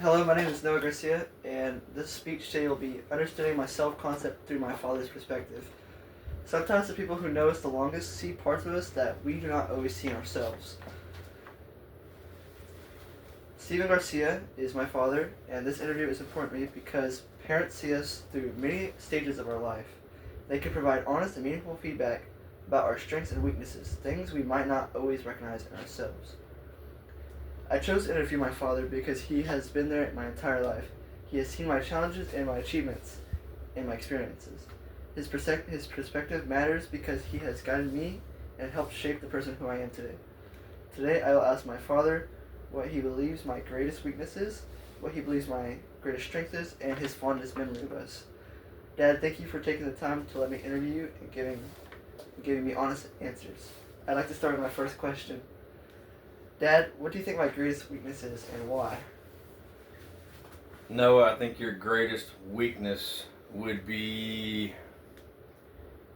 Hello, my name is Noah Garcia, and this speech today will be understanding my self-concept through my father's perspective. Sometimes the people who know us the longest see parts of us that we do not always see in ourselves. Steven Garcia is my father, and this interview is important to me because parents see us through many stages of our life. They can provide honest and meaningful feedback about our strengths and weaknesses, things we might not always recognize in ourselves. I chose to interview my father because he has been there my entire life. He has seen my challenges and my achievements and my experiences. His perspective matters because he has guided me and helped shape the person who I am today. Today I will ask my father what he believes my greatest weakness is, what he believes my greatest strength is, and his fondest memory of us. Dad, thank you for taking the time to let me interview you and giving me honest answers. I'd like to start with my first question. Dad, what do you think my greatest weakness is and why? Noah, I think your greatest weakness would be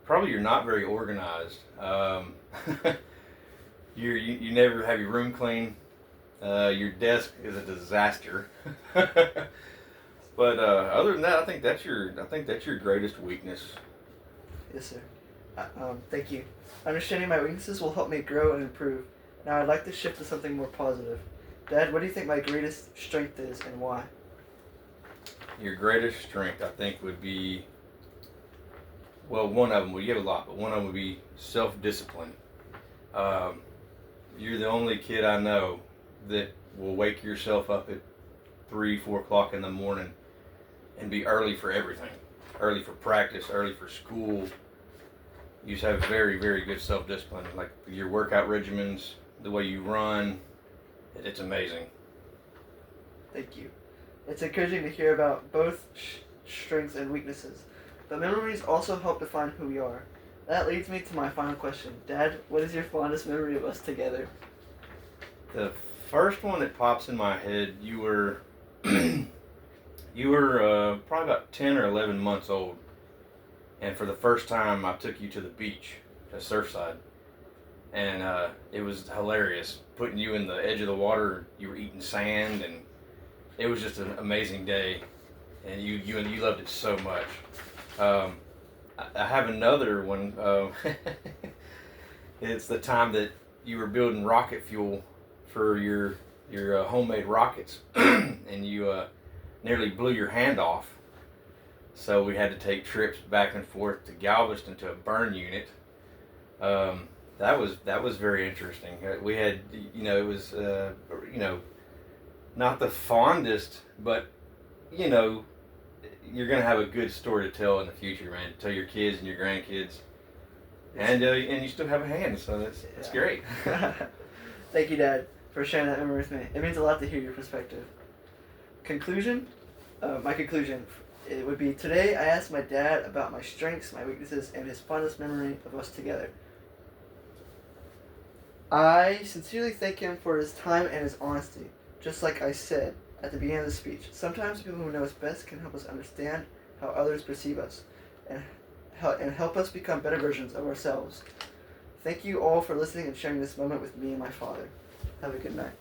probably you're not very organized. You never have your room clean. Your desk is a disaster. But other than that, I think that's your greatest weakness. Yes, sir. Thank you. Understanding my weaknesses will help me grow and improve. Now I'd like to shift to something more positive. Dad, what do you think my greatest strength is and why? Your greatest strength, I think, would be one of them. Well, you have a lot, but one of them would be self-discipline. Um, you're the only kid I know that will wake yourself up at 3, 4 o'clock in the morning and be early for everything, early for practice, early for school. You just have very, very good self-discipline. Like your workout regimens, the way you run, it's amazing. Thank you. It's encouraging to hear about both strengths and weaknesses, but memories also help define who we are. That leads me to my final question. Dad, what is your fondest memory of us together? The first one that pops in my head, you were probably about 10 or 11 months old, and for the first time, I took you to the beach, to Surfside, and it was hilarious. Putting you in the edge of the water, you were eating sand, and it was just an amazing day, and you loved it so much. Um, I have another one. It's the time that you were building rocket fuel for your homemade rockets, and you nearly blew your hand off. So we had to take trips back and forth to Galveston to a burn unit. That was very interesting. We had, it was, not the fondest, but you know, you're gonna have a good story to tell in the future, man. Tell your kids and your grandkids, and you still have a hand, so that's great. Thank you, Dad, for sharing that memory with me. It means a lot to hear your perspective. Conclusion? My conclusion. It would be today I asked my dad about my strengths, my weaknesses, and his fondest memory of us together. I sincerely thank him for his time and his honesty. Just like I said at the beginning of the speech, sometimes people who know us best can help us understand how others perceive us and help us become better versions of ourselves. Thank you all for listening and sharing this moment with me and my father. Have a good night.